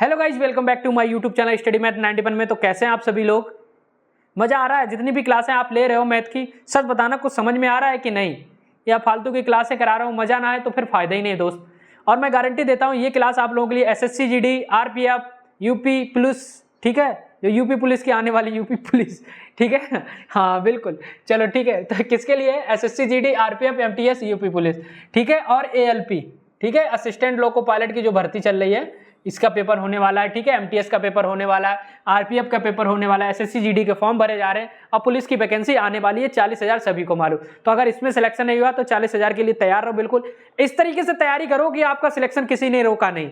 Hello guys, welcome back to my YouTube channel study math 91 में। तो कैसे हैं आप सभी लोग? मजा आ रहा है? जितनी भी क्लासें आप ले रहे हो मैथ की, सच बताना कुछ समझ में आ रहा है कि नहीं, या फालतू की क्लासें करा रहा हूँ, मजा ना आए तो फिर फायदा ही नहीं दोस्त। और मैं गारंटी देता हूँ ये क्लास आप लोगों के लिए SSC GD RPF UP police, ठीक है, जो यूपी पुलिस की आने वाली यूपी पुलिस, ठीक है, हाँ बिल्कुल, चलो ठीक है। तो किसके लिए? SSC GD RPF MTS UP police, ठीक है, और ALP, ठीक है, असिस्टेंट लोको पायलट की जो भर्ती चल रही है इसका पेपर होने वाला है, ठीक है, MTS का पेपर होने वाला है, RPF का पेपर होने वाला है, SSC GD के फॉर्म भरे जा रहे हैं और पुलिस की वैकेंसी आने वाली है 40,000 सभी को मालूम। तो अगर इसमें सिलेक्शन नहीं हुआ तो 40,000 के लिए तैयार रहो। बिल्कुल इस तरीके से तैयारी करो कि आपका सिलेक्शन किसी ने रोका नहीं।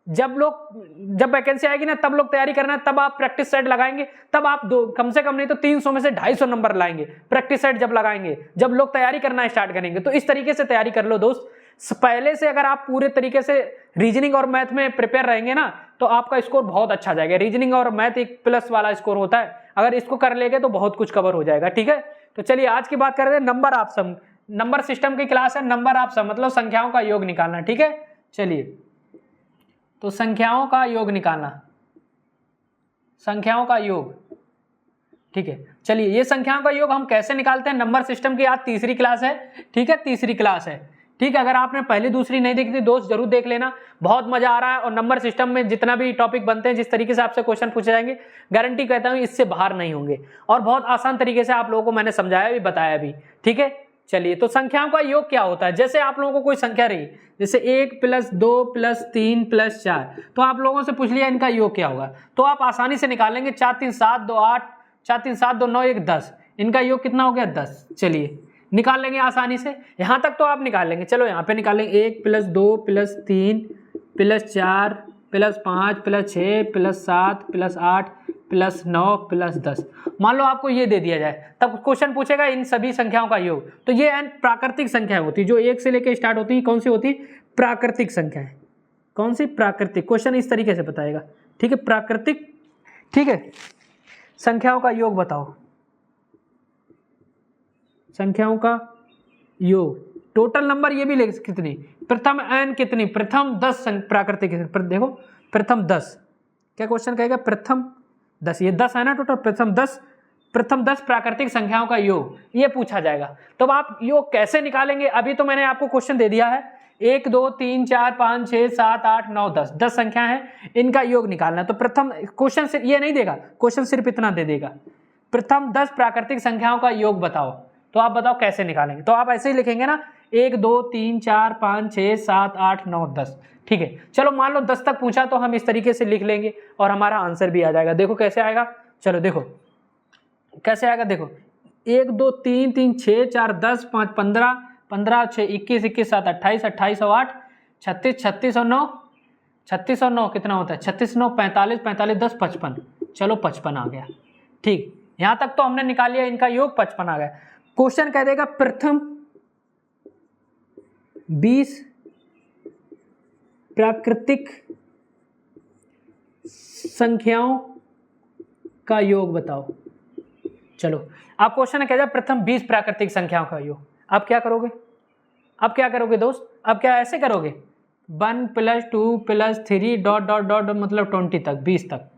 जब वैकेंसी आएगी ना तब लोग तैयारी करना, तब आप प्रैक्टिस सेट लगाएंगे, तब आप कम से कम नहीं तो 300 में से 250 नंबर लाएंगे प्रैक्टिस सेट जब लगाएंगे, जब लोग तैयारी करना स्टार्ट करेंगे। तो इस तरीके से तैयारी कर लो दोस्त। पहले से अगर आप पूरे तरीके से रीजनिंग और मैथ में प्रिपेयर रहेंगे ना तो आपका स्कोर बहुत अच्छा जाएगा। रीजनिंग और मैथ एक प्लस वाला स्कोर होता है, अगर इसको कर लेंगे तो बहुत कुछ कवर हो जाएगा, ठीक है। तो चलिए आज की बात कर रहे हैं नंबर आप सम, नंबर सिस्टम की क्लास है। नंबर आप सम मतलब संख्याओं का योग निकालना, ठीक है। चलिए तो संख्याओं का योग निकालना, संख्याओं का योग, ठीक है। चलिए ये संख्याओं का योग हम कैसे निकालते हैं नंबर सिस्टम की, आज तीसरी क्लास है, ठीक है, तीसरी क्लास है, ठीक है। अगर आपने पहली दूसरी नहीं देखी थी दोस्त जरूर देख लेना, बहुत मजा आ रहा है। और नंबर सिस्टम में जितना भी टॉपिक बनते हैं, जिस तरीके से आपसे क्वेश्चन पूछे जाएंगे, गारंटी कहता हूं इससे बाहर नहीं होंगे। और बहुत आसान तरीके से आप लोगों को मैंने समझाया भी, बताया भी, ठीक है। चलिए तो संख्याओं का योग क्या होता है? जैसे आप लोगों को कोई संख्या रही, जैसे 1 + 2 + 3 + 4, तो आप लोगों से पूछ लिया इनका योग क्या होगा, तो आप आसानी से निकालेंगे। 4 3 7 2 8, 4 3 7 2 9 1 10, इनका योग कितना हो गया? 10। चलिए निकाल लेंगे आसानी से, यहां तक तो आप निकाल लेंगे। चलो यहाँ पे निकालेंगे 1 + 2 + 3 + 4 + 5 + 6 + 7 + 8 + 9 + 10। मान लो आपको ये दे दिया जाए, तब क्वेश्चन पूछेगा इन सभी संख्याओं का योग। तो ये प्राकृतिक संख्या होती है, जो 1 से लेकर स्टार्ट होती है। कौन सी होती है? प्राकृतिक संख्या है। कौन सी? प्राकृतिक। क्वेश्चन इस तरीके से बताएगा, ठीक है, प्राकृतिक, ठीक है। संख्याओं का योग बताओ, संख्याओं का योग, टोटल नंबर ये भी ले कितनी, प्रथम n कितनी, प्रथम 10 प्राकृतिक, देखो प्रथम 10, क्या क्वेश्चन कहेगा? प्रथम 10, ये 10 है ना टोटल, प्रथम 10 प्राकृतिक संख्याओं का योग, ये पूछा जाएगा। तो आप योग कैसे निकालेंगे? अभी तो मैंने आपको क्वेश्चन दे दिया है, 1 2 3 4 5 6 7 8 9 10, 10 संख्या है, इनका योग निकालना। तो प्रथम क्वेश्चन से ये नहीं देगा, क्वेश्चन सिर्फ इतना दे देगा, प्रथम 10 प्राकृतिक संख्याओं का योग बताओ। तो आप बताओ कैसे निकालेंगे? तो आप ऐसे ही लिखेंगे ना, 1 2 3 4 5 6 7 8 9 10, ठीक है। चलो मान लो 10 तक पूछा तो हम इस तरीके से लिख लेंगे और हमारा आंसर भी आ जाएगा। देखो कैसे आएगा, चलो देखो कैसे आएगा, देखो 1 2 3 3 6 4 10 5 15 15 6 21 21 7 28 28 और 8 36 36 और 9 36 और 9 कितना होता है? 36 9 45 45 10 55। चलो 55 आ गया, ठीक। यहां तक तो हमने निकाल लिया, इनका योग 55 आ गया। क्वेश्चन कह देगा प्रथम 20 प्राकृतिक संख्याओं का योग बताओ। चलो आप क्वेश्चन कह दिया प्रथम 20 प्राकृतिक संख्याओं का योग, आप क्या करोगे? अब क्या करोगे दोस्त? अब क्या ऐसे करोगे, 1 + 2 + 3 ... मतलब 20 तक, 20 तक,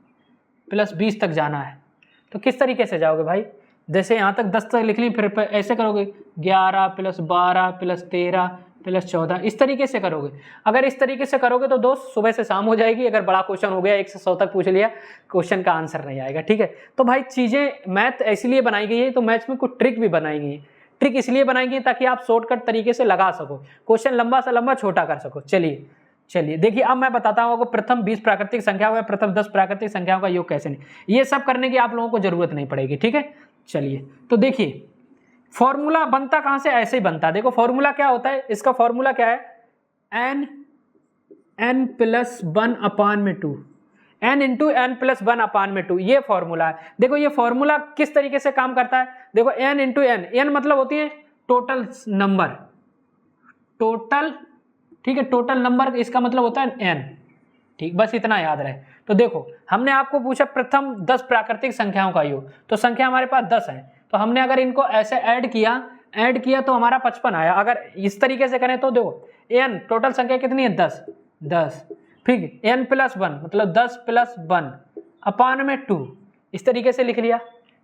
+20 तक जाना है। तो किस तरीके से जाओगे भाई? जैसे यहाँ तक 10 तक लिख ली, फिर ऐसे करोगे 11 + 12 + 13 + 14, इस तरीके से करोगे। अगर इस तरीके से करोगे तो दोस्त सुबह से शाम हो जाएगी। अगर बड़ा क्वेश्चन हो गया 1 से 100 तक पूछ लिया, क्वेश्चन का आंसर नहीं आएगा, ठीक है। तो भाई चीज़ें मैथ इसलिए बनाई गई है, तो मैथ्स में कुछ ट्रिक भी बनाई गई है। ट्रिक इसलिए बनाई गई ताकि आप शॉर्टकट तरीके से लगा सको, क्वेश्चन लंबा से लंबा छोटा कर सको। चलिए चलिए देखिए, अब मैं बताता हूँ आपको प्रथम 20 प्राकृतिक संख्या हुआ, प्रथम 10 प्राकृतिक संख्याओं का योग कैसे नहीं, ये सब करने की आप लोगों को जरूरत नहीं पड़ेगी, ठीक है। चलिए तो देखिए फॉर्मूला बनता कहां से? ऐसे ही बनता। देखो फॉर्मूला क्या होता है, इसका फॉर्मूला क्या है? n + 1/2, n × n + 1/2, ये फॉर्मूला है। देखो ये फॉर्मूला किस तरीके से काम करता है, देखो n × n, n मतलब होती है टोटल नंबर, टोटल, ठीक है, टोटल नंबर, इसका मतलब होता है n, ठीक, बस इतना याद रहे। तो देखो हमने आपको पूछा प्रथम 10 प्राकृतिक संख्याओं का योग, तो संख्या हमारे पास 10 है, तो हमने अगर इनको ऐसे ऐड किया तो हमारा 55 आया। अगर इस तरीके से करें तो देखो n टोटल संख्या कितनी है? 10। ठीक है, n प्लस 1 मतलब 10 प्लस 1 अपान में 2, इस तरीके से लिख लिया।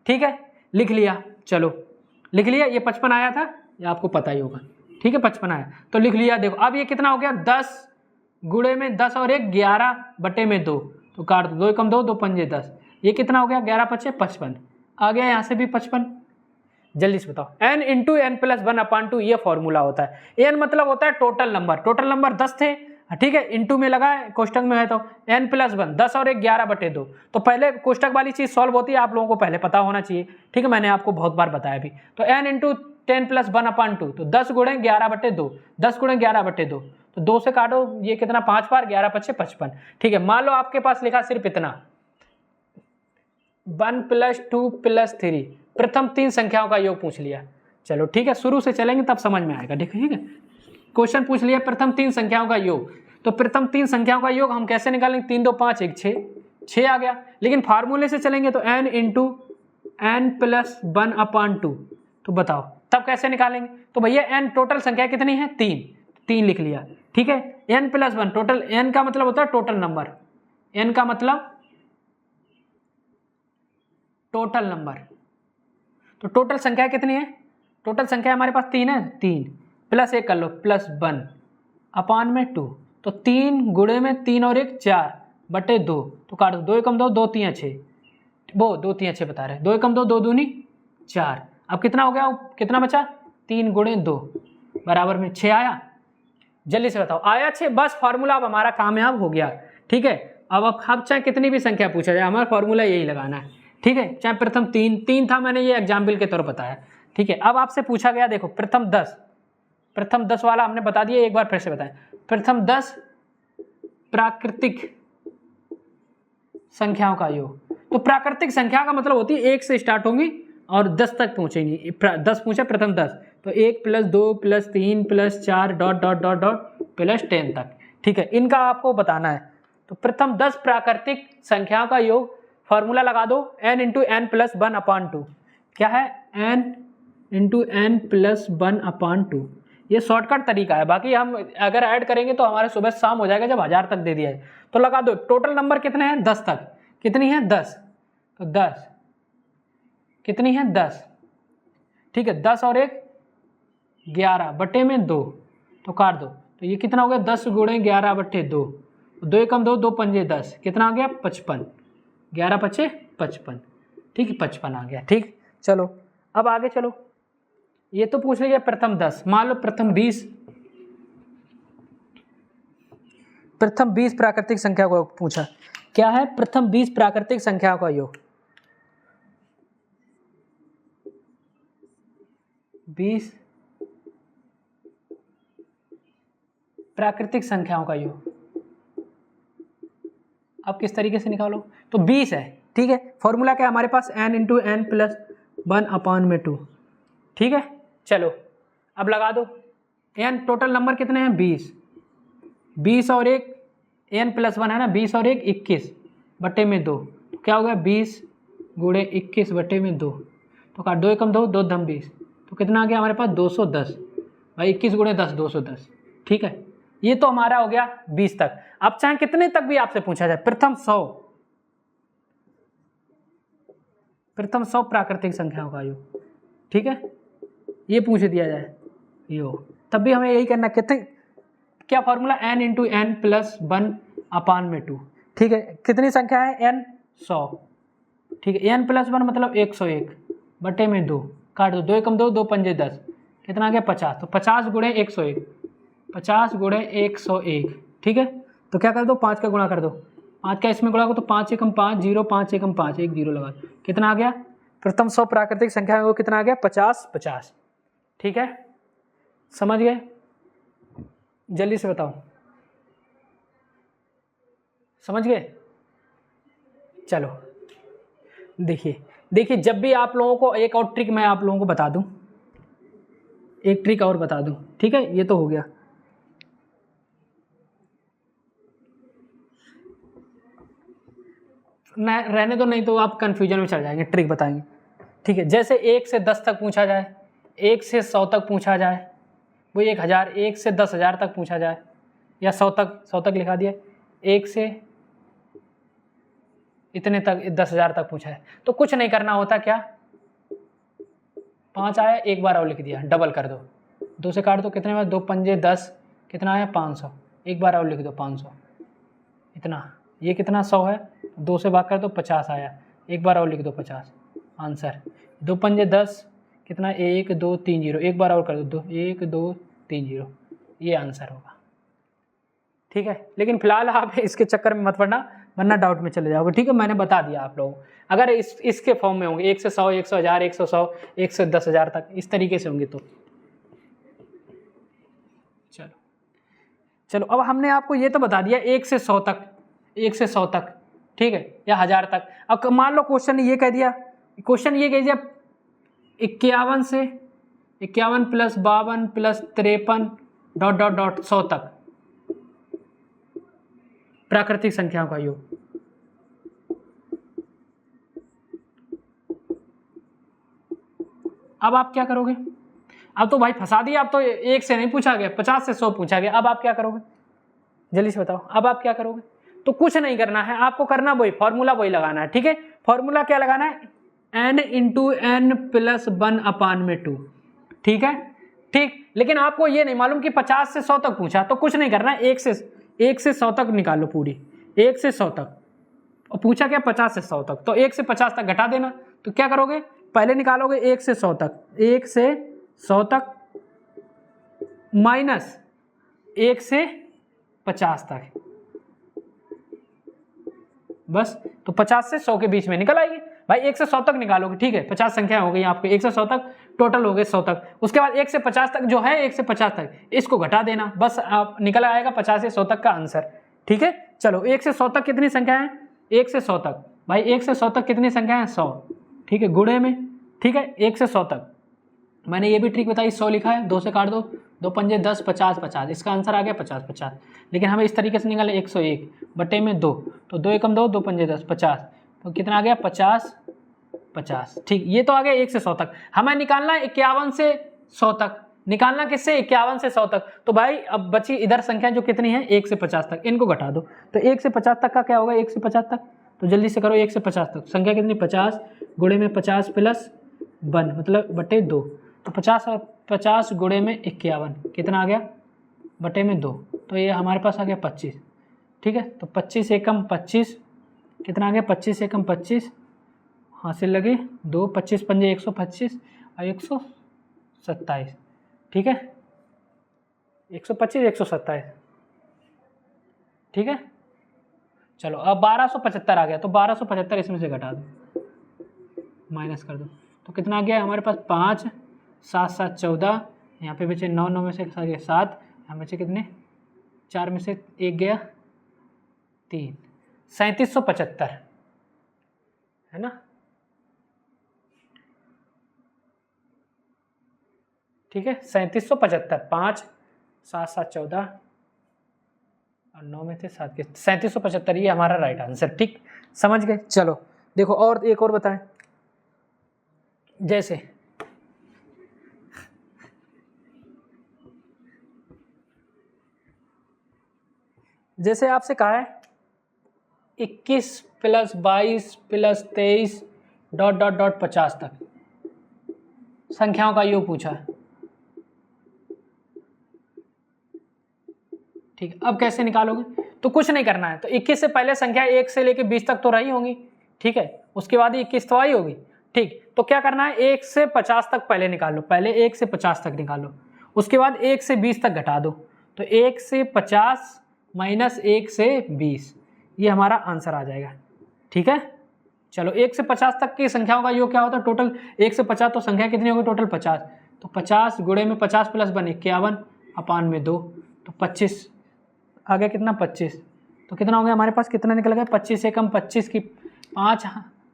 ठीक है, लिख लिया, चलो लिख लिया। ये 55 आया था, ये आपको पता ही होगा। ठीक है, 55 आया तो लिख लिया। देखो अब ये कितना हो गया, 10 गुणे में 10 और 1 11 बटे में 2, तो काट दो, 2 एकम 2, 2 पंजे 10, ये कितना हो गया 11 पचे 55, आ गया यहाँ से भी 55। जल्दी से बताओ, n इंटू एन प्लस 1 अपान 2 ये फॉर्मूला होता है। n मतलब होता है टोटल नंबर, टोटल नंबर 10 थे, ठीक है, इंटू में लगा है, कोष्टक में है तो n प्लस 1 10 और 1 11 बटे 2, तो पहले कोष्टक वाली चीज सॉल्व होती है, आप लोगों को पहले पता होना चाहिए। ठीक है, मैंने आपको बहुत बार बताया भी। तो n इंटू 10 प्लस 1 अपान 2, तो 10 गुणे 11 बटे 2, 10 गुणे 11 बटे 2, तो 2 से काटो, ये कितना 5 बार 11 पचे 55। ठीक है, मान लो आपके पास लिखा सिर्फ इतना 1 प्लस 2 प्लस 3, प्रथम 3 संख्याओं का योग पूछ लिया। चलो ठीक है, शुरू से चलेंगे तब समझ में आएगा। ठीक है, क्वेश्चन पूछ लिया प्रथम 3 संख्याओं का योग, तो प्रथम 3 संख्याओं का योग हम कैसे निकालेंगे, 3 2 5 1 6, 6 आ गया। लेकिन फार्मूले से चलेंगे तो n इंटू एन प्लस 1 अपान 2, तो बताओ तब कैसे निकालेंगे। तो भैया n टोटल संख्या कितनी है, 3 लिख लिया। ठीक है, n प्लस 1 टोटल, n का मतलब होता है टोटल नंबर, n का मतलब टोटल नंबर। तो टोटल संख्या कितनी है, टोटल संख्या हमारे पास 3 है, 3 प्लस 1 कर लो प्लस 1 अपान में 2, तो 3 गुणे में 3 और 1 4 बटे 2, तो काट दो, 2 एकम 2, 2 3 6, वो 2 3 6 बता रहे, 2 एकम 2, 2 दूनी 4। अब कितना हो गया, कितना बचा, 3 गुणे 2 बराबर में 6 आया। जल्दी से बताओ, आया 6, बस फार्मूला अब हमारा कामयाब हो गया। ठीक है, अब चाहे कितनी भी संख्या पूछा जाए, हमारा फार्मूला यही लगाना है। ठीक है, चाहे प्रथम 3 था, मैंने ये एग्जाम्पल के तौर पर बताया। ठीक है, अब आपसे पूछा गया, देखो प्रथम 10 वाला हमने बता दिया, एक बार फिर से बताएं। प्रथम 10 प्राकृतिक संख्याओं का योग, तो प्राकृतिक संख्या का मतलब होती है 1 से स्टार्ट होंगी और 10 तक पहुंचेंगी। 10 पूछा प्रथम 10, तो 1 plus 2 plus 3 plus 4 dot dot dot dot plus 10 तक। ठीक है, इनका आपको बताना है। तो प्रथम 10 प्राकृतिक संख्याओं का योग, फॉर्मूला लगा दो, n इंटू एन प्लस 1 अपान 2, क्या है n इंटू एन प्लस 1 अपान 2। ये शॉर्टकट तरीका है, बाकी हम अगर ऐड करेंगे तो हमारे सुबह शाम हो जाएगा जब 1000 तक दे दिया है। तो लगा दो, टोटल नंबर कितने हैं 10 तक, कितनी है 10, तो 10 कितनी है 10। ठीक है, 10 और 1 11 बटे में 2, तो काट दो, तो ये कितना हो गया 10 गुणे 11 बटे 2, 2 एकम 2, 2 पंजे 10, कितना आ गया 55, 11 पचे 55। ठीक है, 55 आ गया। ठीक, चलो अब आगे चलो, ये तो पूछ लिया प्रथम 10, मान लो प्रथम 20 प्राकृतिक संख्या को पूछा, क्या है प्रथम 20 प्राकृतिक संख्याओं का योग, 20 प्राकृतिक संख्याओं का योग। अब किस तरीके से निकालो, तो 20 है। ठीक है, फॉर्मूला क्या है हमारे पास, n into n plus 1 upon में 2। ठीक है, चलो अब लगा दो, n टोटल नंबर कितने हैं 20 और 1 n प्लस 1 है ना, 20 और 1 21 बटे में 2, तो क्या हो गया 20 गुणे 21 बटे में 2, तो काट 2 एकम 2, 2 धम 20, तो कितना आ गया हमारे पास 210। भाई 21 गुणे 10 210। ठीक है, ये तो हमारा हो गया 20 तक। अब चाहे कितने तक भी आपसे पूछा जाए, प्रथम 100 प्राकृतिक संख्याओं का योग। ठीक है, ये पूछ दिया जाए योग, तब भी हमें यही करना, कितने क्या formula, n into n plus 1 upon में 2। ठीक है, कितनी संख्या है n 100। ठीक है, n प्लस 1 मतलब 101 बटे में 2, काट दो, 2 एकम 2, 2 पंजे 10, कितना आ गया 50, तो 50 गुणे 101, 50 गुणे 101। ठीक है, तो क्या कर दो 5 का गुणा कर दो, 5 का इसमें गुणा को, तो 5 एकम 5 0, 5 एकम 5 1 0 लगा, कितना आ गया प्रथम 100 प्राकृतिक संख्या को कितना आ गया 50। ठीक है, समझ गए, जल्दी से बताओ, समझ गए। चलो देखिए जब भी आप लोगों को एक और ट्रिक मैं आप लोगों को बता दूं, एक ट्रिक और बता दूं। ठीक है, ये तो हो गया। रहने दो, नहीं तो आप कंफ्यूजन में चल जाएंगे, ट्रिक बताएंगे। ठीक है, जैसे 1 से 10 तक पूछा जाए, 1 से 100 तक पूछा जाए, वो 1000, 1 से 10,000 तक पूछा जाए, या 100 तक लिखा दिया, 1 से इतने तक 10,000 तक पूछा है, तो कुछ नहीं करना होता, क्या 5 आया, एक बार और लिख दिया, डबल कर दो, 2 से काट दो, कितने में 2 पंजे 10, कितना आया 500, एक बार और लिख दो 500, इतना, ये कितना 100 है, 2 से भाग कर दो 50 आया, एक बार और लिख दो 50, आंसर 2 पंजे 10, कितना 1 2 3 0, एक बार और कर दो 1 2 3 0, ये आंसर होगा। ठीक है, लेकिन फिलहाल आप इसके चक्कर में मत पड़ना, वरना डाउट में चले जाओगे। ठीक है, मैंने बता दिया आप लोगों को, अगर इसके फॉर्म में होंगे 1 से 100, 1 से 1000, 1 से 100, 1 से 10,000 तक, इस तरीके से होंगे तो चलो अब हमने आपको ये तो बता दिया 1 से 100 तक, 1 से 100 तक, ठीक है, या 1000 तक। अब मान लो क्वेश्चन ये कह दिया 51 से 51 plus 52 plus 53 dot dot dot 100 तक प्राकृतिक संख्याओं का योग। अब आप क्या करोगे? अब तो भाई फंसा दिया, अब तो 1 से नहीं पूछा गया, 50 से 100 पूछा गया। अब आप क्या करोगे, जल्दी से बताओ, अब आप क्या करोगे? तो कुछ नहीं करना है, आपको करना वही फॉर्मूला वही लगाना है। ठीक है, फॉर्मूला क्या लगाना है, n इंटू n प्लस 1/2। ठीक है, ठीक, लेकिन आपको ये नहीं मालूम कि 50 से 100 तक पूछा, तो कुछ नहीं करना है, 1 से 100 तक निकालो पूरी, 1 से 100 तक, और पूछा क्या 50 से 100 तक, तो 1 से 50 तक घटा देना। तो क्या करोगे, पहले निकालोगे 1 से 100 तक, 1 से 100 तक माइनस 1 से 50 तक, बस। तो 50 से 100 के बीच में निकल आएगी भाई, 1 से 100 तक निकालोगे। ठीक है, 50 संख्या हो गई आपके, 1 से 100 तक टोटल हो गए 100 तक। उसके बाद 1 से 50 तक जो है, 1 से 50 तक इसको घटा देना, बस आप निकल आएगा 50 से 100 तक का आंसर। ठीक है, चलो 1 से 100 तक कितनी संख्या है, 1 से 100 तक भाई, 1 से 100 तक कितनी संख्या है, 100। ठीक है, गुणे में। ठीक है, 1 से 100 तक मैंने ये भी ट्रिक बताई, 100 लिखा है, 2 से काट दो, 2 पंजे 10, 50 50, इसका आंसर आ गया 50 50। लेकिन हमें इस तरीके से निकाले 101 बटे में 2, तो 2 एकम 2, 2 पंजे 10, 50, तो कितना आ गया 50 50। ठीक, ये तो आ गया 1 से 100 तक। हमें निकालना है 51 से 100 तक, निकालना किससे, 51 से 100 तक। तो भाई अब बची इधर संख्या जो कितनी है, 1 से 50 तक, इनको घटा दो। तो 1 से 50 तक का क्या होगा, 1 से 50 तक, तो जल्दी से करो, 1 से 50 तक संख्या कितनी, 50 गुणे में 50 प्लस 1 मतलब बटे 2, तो 50 और 50 गुणे में 51 कितना आ गया, बटे में 2, तो ये हमारे पास आ गया 25। ठीक है, तो 25 एकम 25 कितना आ गया, 25 एकम 25, हासिल लगे 2, 25 पंजे 125 और 127। ठीक है, 125 127। ठीक है, चलो अब 1275 आ गया, तो 1275 इसमें से घटा दो, माइनस कर दो, तो कितना आ गया हमारे पास 5 7 7 14, यहाँ पे बचे 9 9 में से 7, यहाँ बचे कितने, 4 में से 1 गया 3, 3775 है ना। ठीक है, 3775, 5 7 7 14 और 9 में से 7 के 3775, ये हमारा राइट आंसर। ठीक, समझ गए। चलो देखो, और एक और बताएं, जैसे आपसे कहा है 21 plus 22 plus 23 dot dot dot 50 तक संख्याओं का योग पूछा है। ठीक, अब कैसे निकालोगे, तो कुछ नहीं करना है, तो 21 से पहले संख्या 1 से लेके 20 तक तो रही होंगी। ठीक है, उसके बाद 21 तो आई होगी। ठीक, तो क्या करना है, 1 से 50 तक पहले निकालो, पहले 1 से 50 तक निकालो, उसके बाद 1 से 20 तक घटा दो, तो 1 से 50 माइनस 1 से 20, ये हमारा आंसर आ जाएगा। ठीक है, चलो 1 से 50 तक की संख्याओं का योग क्या होता है, टोटल 1 से 50, तो संख्या कितनी होगी टोटल 50, तो 50 गुणे में 50 प्लस 1 51 अपान में 2, तो 25 आ गया, कितना 25, तो कितना हो गया हमारे पास, कितना निकल गया, 25 से कम 25 की 5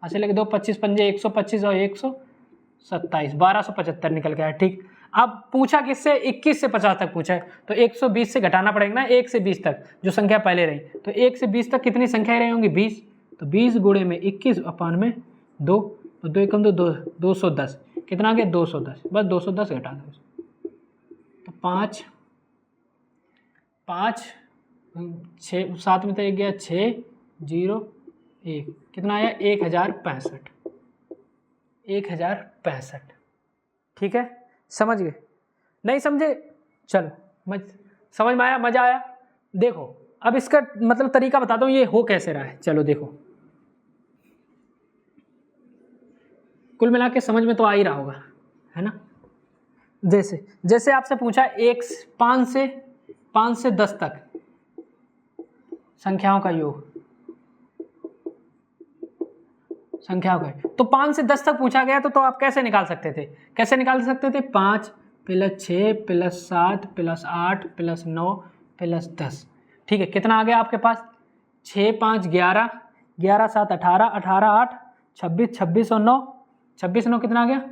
ऐसे लगे 2, 25 पंजे 125 और 127, 1275 निकल गया है। ठीक, अब पूछा किससे, 21 से 50 तक पूछा है, तो 120 से घटाना पड़ेगा ना 1 से 20 तक जो संख्या पहले रही, तो 1 से 20 तक कितनी संख्याएं रही होंगी, 20, तो 20 गुणे में 21 अपान में 2, तो 2 एकम 2, 210, कितना आ गया 210, बस 210 घटा दो, तो 5 5 6 7 में तो 1 गया, 6 0 1, कितना आया 1065, 1065। ठीक है, समझ गए? नहीं समझे? चलो समझ में आया, मजा आया? देखो अब इसका मतलब तरीका बताता हूँ ये हो कैसे रहा है। चलो देखो, कुल मिला के समझ में तो आ ही रहा होगा, है ना? जैसे आपसे पूछा 5 से 10 तक संख्याओं का योग, संख्याओं का, तो 5 से 10 तक पूछा गया तो आप कैसे निकाल सकते थे? कैसे निकाल सकते थे? 5 + 6 + 7 + 8 + 9 + 10। ठीक है, कितना आ गया आपके पास? 6 5 11, 11 7 18, 18 8 26, 26 और 9, 26 9 कितना आ गया?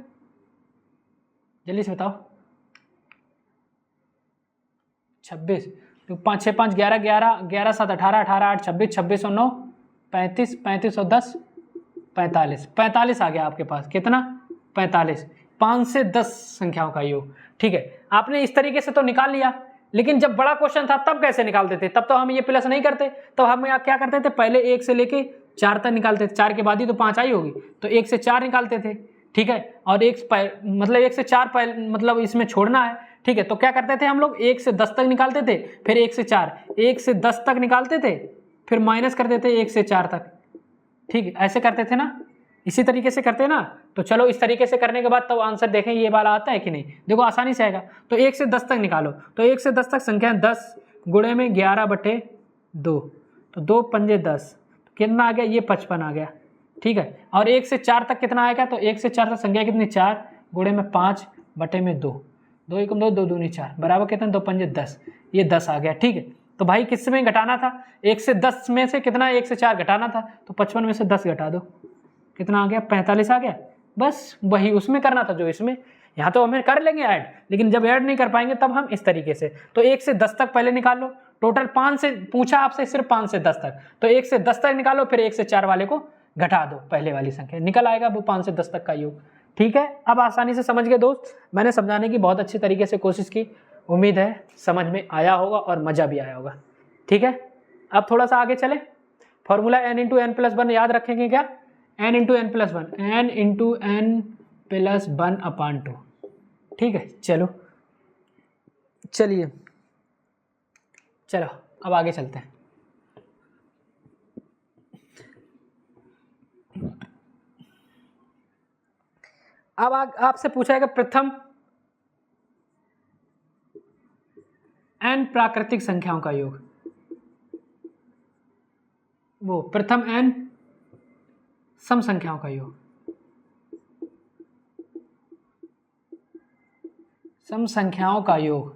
जल्दी से बताओ। 26, तो 5 6 5 11 11, 11 7 18, 18 8 26, 26 और 9 35, 35 और 10 45, 45 आ गया आपके पास। कितना? 45। 5 से 10 संख्याओं का योग। ठीक है, आपने इस तरीके से तो निकाल लिया, लेकिन जब बड़ा क्वेश्चन था तब कैसे निकालते थे? तब तो हम ये प्लस नहीं करते, तो हम क्या करते थे? पहले 1 से लेके 4 तक निकालते थे, 4 के बाद ही तो 5 आई होगी, तो 1 से 4 निकालते थे। ठीक है, और 1 से 4 मतलब इसमें छोड़ना है। ठीक है, तो क्या करते थे हम लोग? 1 से 10 तक निकालते थे, फिर 1 से 4, 1 से 10 तक निकालते थे, फिर माइनस करते थे 1 से 4 तक। ठीक है, ऐसे करते थे ना, इसी तरीके से करते हैं ना। तो चलो इस तरीके से करने के बाद तो आंसर देखें ये वाला आता है कि नहीं। देखो आसानी से आएगा। तो 1 से 10 तक निकालो, तो 1 से 10 तक संख्या 10 गुणे में 11/2, तो 2 पंजे 10, तो कितना आ गया? ये 55 आ गया। ठीक है, और 1 से 4 तक कितना आएगा? तो 1 से 4 तक संख्या कितनी? 4 गुणे में 5/2, 2 1 2, 2 दूनी 4, बराबर कितना? 2 पंजे 10, ये 10 आ गया। ठीक है, तो भाई किस में घटाना था? 1 से 10 में से कितना? 1 से 4 घटाना था, तो 55 में से 10 घटा दो, कितना आ गया? 45 आ गया। बस वही उसमें करना था जो इसमें। यहाँ तो हमें कर लेंगे ऐड, लेकिन जब ऐड नहीं कर पाएंगे तब हम इस तरीके से। तो 1 से 10 तक पहले निकाल लो। टोटल 5 से पूछा आपसे, सिर्फ 5 से 10 तक, तो 1 से 10 तक निकालो, फिर 1 से 4 वाले को घटा दो, पहले वाली संख्या निकल आएगा वो 5 से 10 तक का योग। ठीक है, अब आसानी से समझ गए दोस्त। मैंने समझाने की बहुत अच्छी तरीके से कोशिश की, उम्मीद है समझ में आया होगा और मज़ा भी आया होगा। ठीक है, अब थोड़ा सा आगे चले। फॉर्मूला n × n+1 याद रखेंगे क्या? n × n+1, n × n+1/2। ठीक है, चलो अब आगे चलते हैं। अब आपसे पूछा है कि प्रथम n प्राकृतिक संख्याओं का योग, वो प्रथम n सम संख्याओं का योग, सम संख्याओं का योग।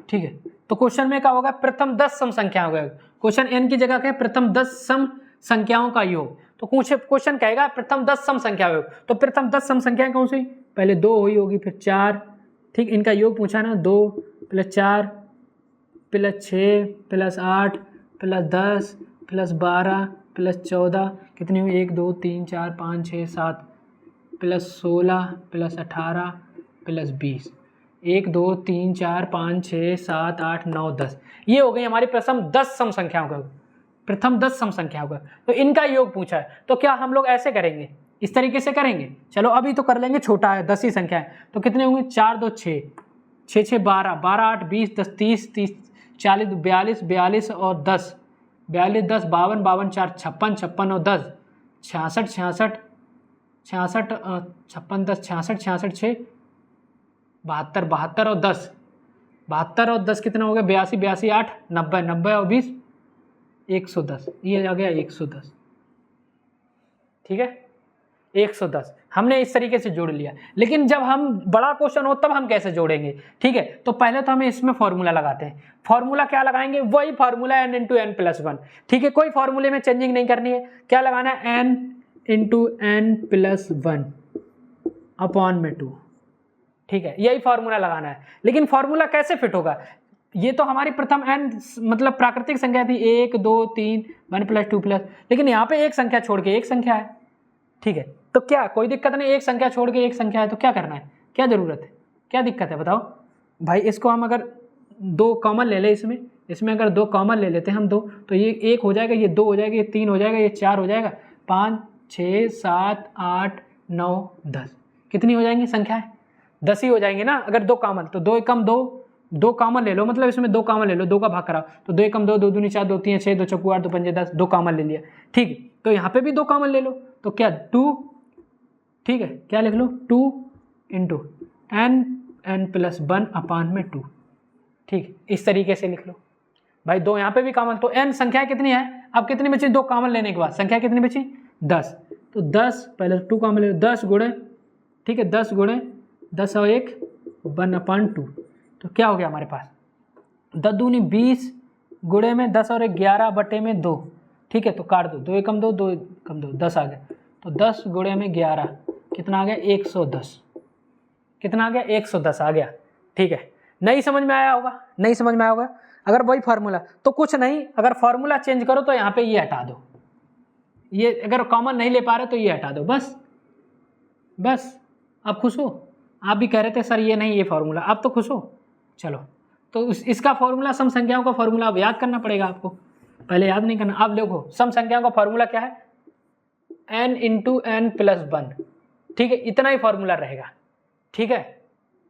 ठीक है, तो क्वेश्चन में क्या होगा? प्रथम 10 सम संख्याओं का योग। क्वेश्चन n की जगह क्या है? प्रथम 10 सम संख्याओं का योग। तो क्वेश्चन कहेगा प्रथम 10 सम संख्या योग, तो प्रथम 10 सम संख्याएं कौन सी? पहले 2 हुई होगी, फिर 4। ठीक, इनका योग पूछा ना, 2 + 4 + 6 + 8 + 10 + 12 + 14, कितनी हुई? 1 2 3 4 5 6 7 + 16 + 18 + 20, 1 2 3 4 5 6 7 8 9 10। ये हो गई हमारी प्रथम 10 सम संख्याओं का, प्रथम 10 सम संख्याओं का। तो इनका योग पूछा है, तो क्या हम लोग ऐसे करेंगे? इस तरीके से करेंगे। चलो अभी तो कर लेंगे, छोटा है 10 ही संख्या है, तो कितने होंगे? 4 2 6, 6 6 12, 12 8 20 10 30 30 40 42 42 और 10, 42 10 52 52 4 56 56 और 10 66 66 66 56 10 66 66 6 72 72 और 10, 72 और 10 कितना हो गया? 82 82 8 90 90 और 20 110, ये आ गया 110। ठीक है, 110 हमने इस तरीके से जोड़ लिया। लेकिन जब हम बड़ा क्वेश्चन हो तब हम कैसे जोड़ेंगे? ठीक है, तो पहले तो हमें इसमें फॉर्मूला लगाते हैं। फॉर्मूला क्या लगाएंगे? वही फॉर्मूला n × n+1। ठीक है, कोई फॉर्मूले में चेंजिंग नहीं करनी है। क्या लगाना है? n × n+1/2। ठीक है, यही फॉर्मूला लगाना है। लेकिन फॉर्मूला कैसे फिट होगा? ये तो हमारी प्रथम n मतलब प्राकृतिक संख्या थी, 1 2 3 1 + 2 +, लेकिन यहाँ पे एक संख्या छोड़ के एक संख्या है। ठीक है, तो क्या कोई दिक्कत नहीं? एक संख्या छोड़ के एक संख्या है, तो क्या करना है? क्या जरूरत है? क्या दिक्कत है बताओ भाई? इसको हम अगर 2 कॉमन ले लें, इसमें इसमें अगर 2 कॉमन ले लेते हैं हम 2, तो ये 1 हो जाएगा, ये 2 हो जाएगा, ये 3 हो जाएगा, ये 4 हो जाएगा, 5 6 7 8 9 10 कितनी हो जाएंगी संख्याएं? 10 ही हो जाएंगी ना। अगर 2 कॉमन, तो 2 एकम 2, 2 कॉमन ले लो, मतलब इसमें 2 कॉमन ले लो, 2 का भाग कराओ, तो 2 एकम 2, 2 दूनी 4, 2 तीन 6, 2 चौकू 8, 2 पंजे 10, 2 कॉमन ले लिया। ठीक है, तो यहाँ पे भी 2 कॉमन ले लो, तो क्या 2, ठीक है, क्या लिख लो 2 इंटू n+1/2। ठीक, इस तरीके से लिख लो भाई। 2 यहाँ पे भी कॉमन, तो n संख्या कितनी है? अब कितनी बची? 2 कॉमन लेने के बाद संख्या कितनी बची? 10। तो 10 पहले 2 कॉमन ले लो, 10 गुणे, ठीक है, 10 गुणे 10 और 1 1/2, तो क्या हो गया हमारे पास? 10 दूनी 20 गुणे में 10 और 1 11/2। ठीक है, तो काट दो, 2 एकम 2, 2 एकम 2, 10 आ गया। तो 10 गुणे में 11 कितना आ गया? 110। कितना आ गया? 110 आ गया। ठीक है, नहीं समझ में आया होगा? नहीं समझ में आया होगा? अगर वही फार्मूला, तो कुछ नहीं, अगर फार्मूला चेंज करो तो यहाँ पे ये हटा दो, ये अगर कॉमन नहीं ले पा रहे तो ये हटा दो, बस बस। आप खुश हो? आप भी कह रहे थे सर ये नहीं, ये फार्मूला, आप तो खुश हो? चलो, तो इसका फार्मूला, सम संख्याओं का फार्मूला अब याद करना पड़ेगा आपको, पहले याद नहीं करना। आप देखो सम संख्याओं का फार्मूला क्या है? n × n+1। ठीक है, इतना ही फार्मूला रहेगा। ठीक है,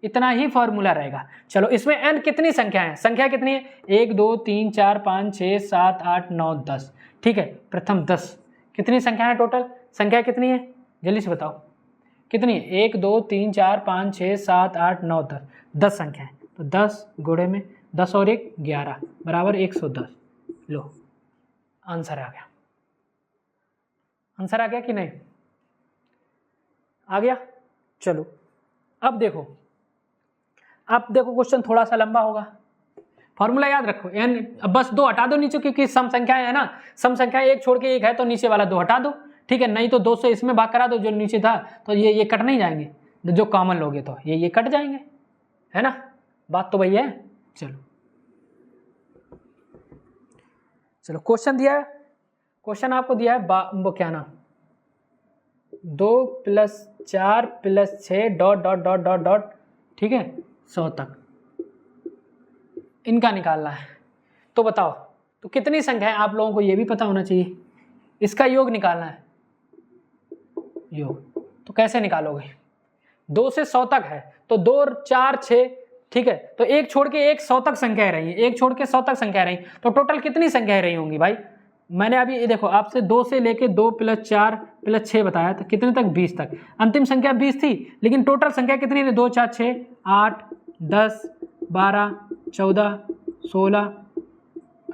इतना ही फार्मूला रहेगा। चलो, इसमें n कितनी संख्या है? संख्या कितनी है? 1 2 3 4 5 6 7 8 9 10। ठीक है, प्रथम 10 कितनी संख्या है? टोटल संख्या कितनी है? जल्दी से बताओ कितनी है? 1 2 3 4 5 6 7 8 9 10, 10 संख्या है। तो 10 गुणे में 10 और 1 11 बराबर 110। लो, आंसर आ गया। आंसर आ गया कि नहीं? आ गया। चलो, अब देखो क्वेश्चन थोड़ा सा लंबा होगा। फॉर्मूला याद रखो, n, अब बस 2 हटा दो नीचे, क्योंकि सम संख्या है ना, सम संख्या 1 छोड़ के 1 है, तो नीचे वाला 2 हटा दो। ठीक है, नहीं तो 2 से इसमें भाग करा दो जो नीचे था, तो ये कट नहीं जाएंगे, जो कॉमन लोगे तो ये कट जाएंगे, है ना? बात तो वही है। चलो क्वेश्चन दिया है, क्वेश्चन आपको दिया है वो क्या नाम, 2 + 4 + 6 ... ठीक है, 100 तक इनका निकालना है। तो बताओ, तो कितनी संख्या है? आप लोगों को ये भी पता होना चाहिए। इसका योग निकालना है, योग। तो कैसे निकालोगे? 2 से 100 तक है, तो 2 4 6, ठीक है, तो 1 छोड़ के 1 100 तक संख्याएं रही है, 1 छोड़ के 100 तक संख्या रही, तो टोटल कितनी संख्याएं रही होंगी भाई? मैंने अभी ये देखो आपसे 2 से लेके 2 + 4 + 6 बताया था, कितने तक? 20 तक। अंतिम संख्या 20 थी, लेकिन टोटल संख्या कितनी थी? 2 4 6 8 10 12 14 16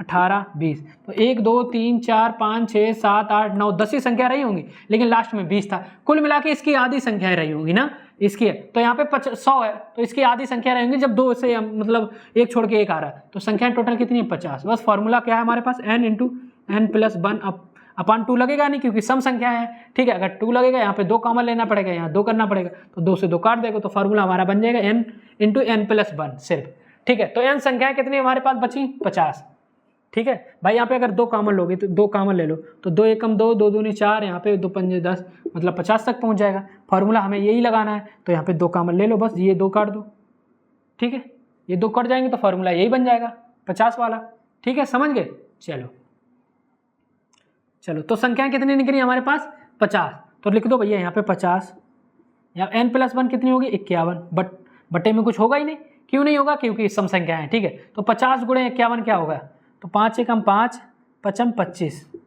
18 20। तो 1 2 3 4 5 6 7 8 9 10 ही संख्या रही होंगी, लेकिन लास्ट में 20 था। कुल मिला के इसकी आधी संख्याएं रही होंगी ना, इसकी है। तो यहाँ पे 100 है, तो इसकी आधी संख्या रहेंगी जब 2 से मतलब 1 छोड़ के 1 आ रहा है, तो संख्या टोटल कितनी है? 50। बस फॉर्मूला क्या है हमारे पास? n × n+1/2 लगेगा नहीं, क्योंकि सम संख्या है। ठीक है, अगर 2 लगेगा यहाँ पे 2 कॉमन लेना पड़ेगा, यहाँ 2 करना पड़ेगा, तो 2 से 2 काट देगा, तो फार्मूला हमारा बन जाएगा n × n+1 सिर्फ। ठीक है, तो n संख्या कितनी हमारे पास बची? 50। ठीक है भाई, यहाँ पे अगर 2 कॉमन लोगे तो 2 कॉमन ले लो, तो 2 एकम 2, 2 दूनी 4, यहाँ पे 2 पंजे 10, मतलब 50 तक पहुँच जाएगा। फार्मूला हमें यही लगाना है, तो यहाँ पे 2 कॉमन ले लो, बस ये 2 काट दो। ठीक है, ये 2 कट जाएंगे तो फार्मूला यही बन जाएगा 50 वाला। ठीक है, समझ गए? चलो, तो संख्या कितनी निकली हमारे पास? 50। तो लिख दो भैया यहाँ पे 50, यहाँ n+1 कितनी होगी? 51, बटे में कुछ होगा ही नहीं। क्यों नहीं होगा? क्योंकि सम संख्या है। ठीक है, तो 50 × 51 क्या होगा? तो 5 एकम 5, 5 25,